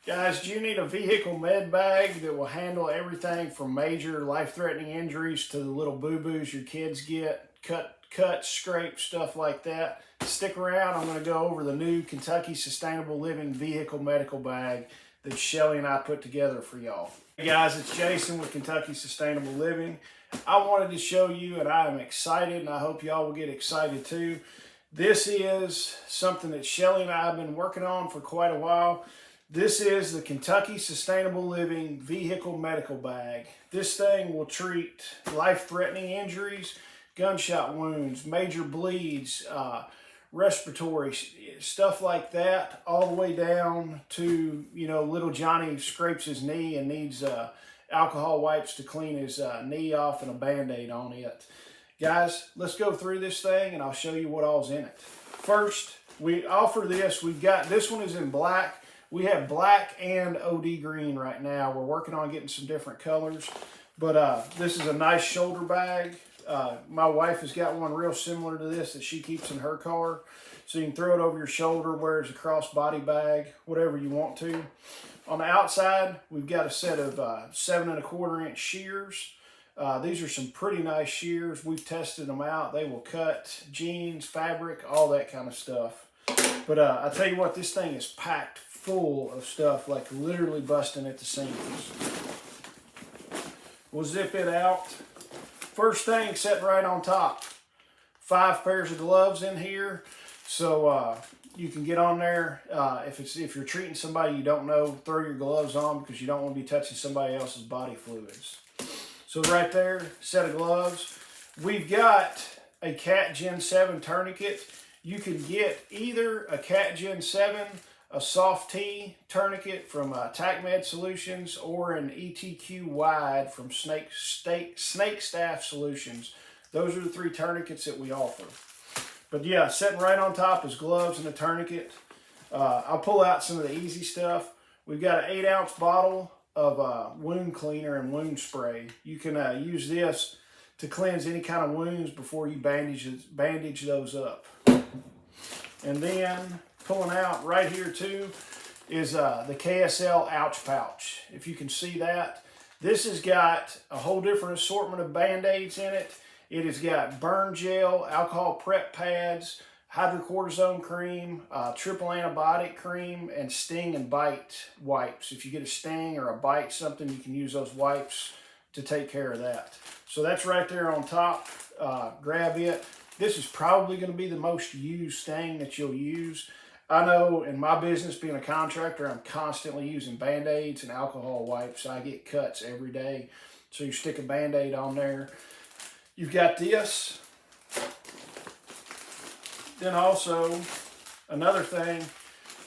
Guys, do you need a vehicle med bag that will handle everything from major life-threatening injuries to the little boo-boos your kids get, cuts, scrapes, stuff like that? Stick around. I'm going to go over the new Kentucky Sustainable Living Vehicle Medical Bag that Shelly and I put together for y'all. Hey guys, it's Jason with Kentucky Sustainable Living. I wanted to show you, and I am excited, and I hope y'all will get excited too. This is something that Shelly and I have been working on for quite a while. This is the Kentucky Sustainable Living Vehicle Medical Bag. This thing will treat life-threatening injuries, gunshot wounds, major bleeds, respiratory, stuff like that, all the way down to, little Johnny scrapes his knee and needs alcohol wipes to clean his knee off and a Band-Aid on it. Guys, let's go through this thing and I'll show you what all's in it. First, we offer this. This one is in black. We have black and OD green right now. We're working on getting some different colors, but this is a nice shoulder bag. My wife has got one real similar to this that she keeps in her car. So you can throw it over your shoulder, wear it as a crossbody bag, whatever you want to. On the outside, we've got a set of 7 1/4 inch shears. These are some pretty nice shears. We've tested them out. They will cut jeans, fabric, all that kind of stuff. But I tell you what, this thing is packed full of stuff, like literally busting at the seams. We'll zip it out. First thing, sitting right on top, 5 pairs of gloves in here, so you can get on there. If you're treating somebody you don't know, throw your gloves on because you don't want to be touching somebody else's body fluids. So right there, set of gloves. We've got a Cat Gen 7 tourniquet. You can get either a Cat Gen 7, a soft T tourniquet from TacMed Solutions, or an ETQ wide from Snake Staff Solutions. Those are the 3 tourniquets that we offer. But yeah, sitting right on top is gloves and a tourniquet. I'll pull out some of the easy stuff. We've got an 8-ounce bottle of wound cleaner and wound spray. You can use this to cleanse any kind of wounds before you bandage those up. And then pulling out right here too is the KSL ouch pouch. If you can see that, this has got a whole different assortment of Band-Aids in it. It has got burn gel, alcohol prep pads, hydrocortisone cream, triple antibiotic cream, and sting and bite wipes. If you get a sting or a bite something, you can use those wipes to take care of that. So that's right there on top. Grab it. This is probably going to be the most used thing that you'll use. I know in my business, being a contractor, I'm constantly using Band-Aids and alcohol wipes. I get cuts every day. So you stick a Band-Aid on there. You've got this. Then also, another thing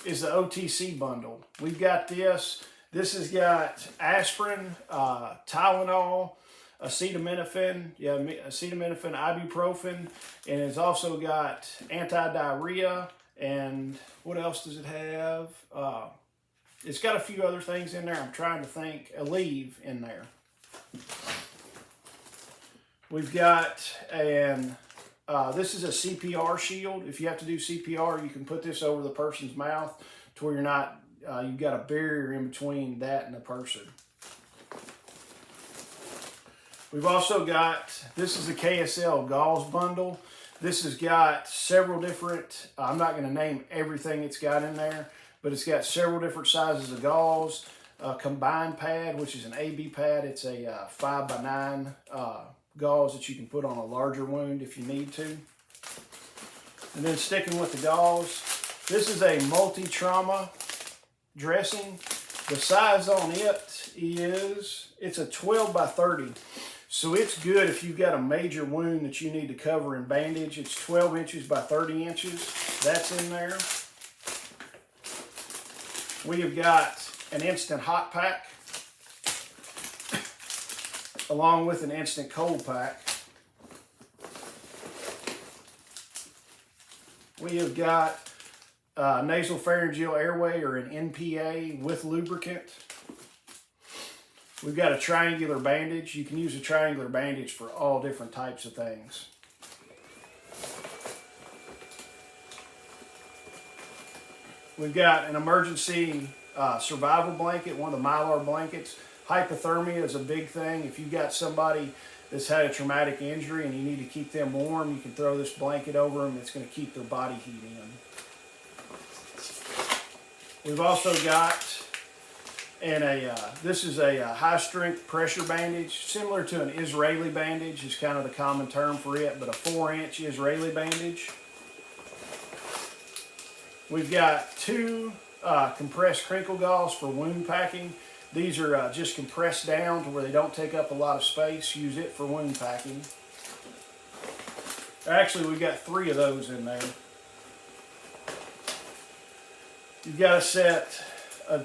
is the OTC bundle. We've got this. This has got aspirin, Tylenol, acetaminophen, ibuprofen, and it's also got anti-diarrhea. And what else does it have? It's got a few other things in there. I'm trying to think. Aleve in there. We've got this is a CPR shield. If you have to do CPR, you can put this over the person's mouth to where you're not, you've got a barrier in between that and the person. We've also got, this is a KSL gauze bundle. This has got several different, I'm not going to name everything it's got in there, but it's got several different sizes of gauze. A combined pad, which is an AB pad. It's a 5x9 gauze that you can put on a larger wound if you need to. And then sticking with the gauze, this is a multi-trauma dressing. The size on it is, it's a 12x30. So it's good if you've got a major wound that you need to cover and bandage. It's 12 inches by 30 inches. That's in there. We have got an instant hot pack along with an instant cold pack. We have got nasal pharyngeal airway, or an NPA, with lubricant. We've got a triangular bandage. You can use a triangular bandage for all different types of things. We've got an emergency survival blanket, one of the Mylar blankets. Hypothermia is a big thing. If you've got somebody that's had a traumatic injury and you need to keep them warm, you can throw this blanket over them. It's going to keep their body heat in. We've also got this is a high strength pressure bandage, similar to an Israeli bandage is kind of the common term for it, but a 4-inch Israeli bandage. We've got 2 compressed crinkle gauze for wound packing. These are just compressed down to where they don't take up a lot of space. Use it for wound packing. Actually, we've got 3 of those in there. You've got to set a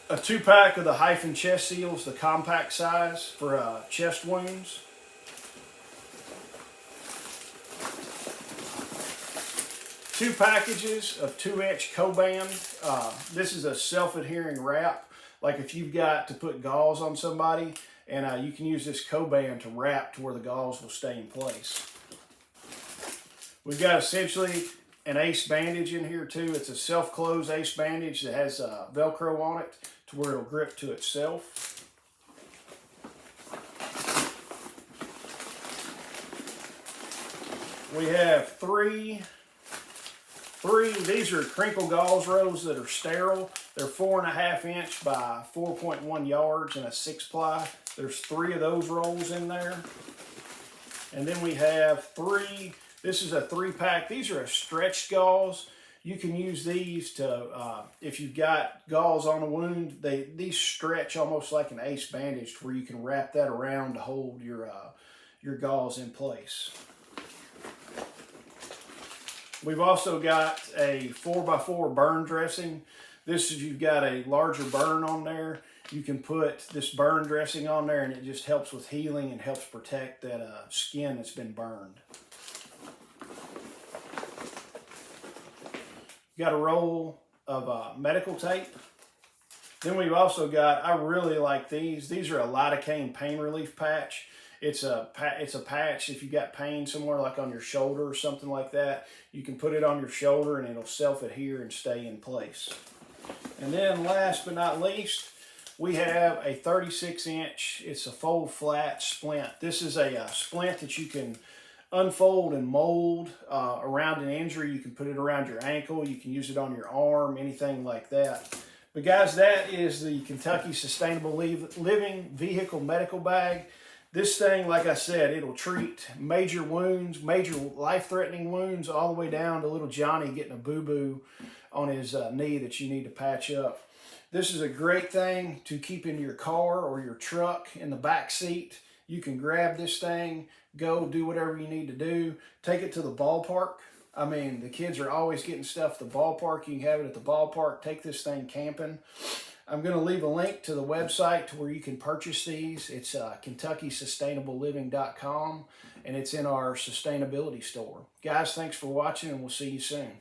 2-pack of the hyphen chest seals, the compact size for chest wounds. Two packages of 2-inch Coban. This is a self-adhering wrap. Like if you've got to put gauze on somebody, and you can use this Coban to wrap to where the gauze will stay in place. We've got essentially an ace bandage in here too. It's a self-close ace bandage that has Velcro on it to where it'll grip to itself. We have three, these are crinkle gauze rolls that are sterile. They're 4.5 inch by 4.1 yards and a 6-ply. There's 3 of those rolls in there. And then we have 3, this is a 3-pack. These are a stretched gauze. You can use these to, if you've got gauze on a wound, these stretch almost like an ace bandage where you can wrap that around to hold your gauze in place. We've also got a 4x4 burn dressing. This is, you've got a larger burn on there, you can put this burn dressing on there and it just helps with healing and helps protect that skin that's been burned. Got a roll of medical tape. Then we've also got, I really like these. These are a lidocaine pain relief patch. It's a patch if you got pain somewhere like on your shoulder or something like that. You can put it on your shoulder and it'll self-adhere and stay in place. And then last but not least, we have a 36-inch, it's a fold flat splint. This is a splint that you can unfold and mold around an injury. You can put it around your ankle, you can use it on your arm, anything like that. But guys, that is the Kentucky Sustainable Living Vehicle Medical Bag. This thing, like I said, it'll treat major wounds, major life-threatening wounds, all the way down to little Johnny getting a boo-boo on his knee that you need to patch up. This is a great thing to keep in your car or your truck in the back seat. You can grab this thing, go do whatever you need to do. Take it to the ballpark. I mean, the kids are always getting stuff at the ballpark. You can have it at the ballpark. Take this thing camping. I'm going to leave a link to the website to where you can purchase these. It's KentuckySustainableLiving.com, and it's in our sustainability store. Guys, thanks for watching, and we'll see you soon.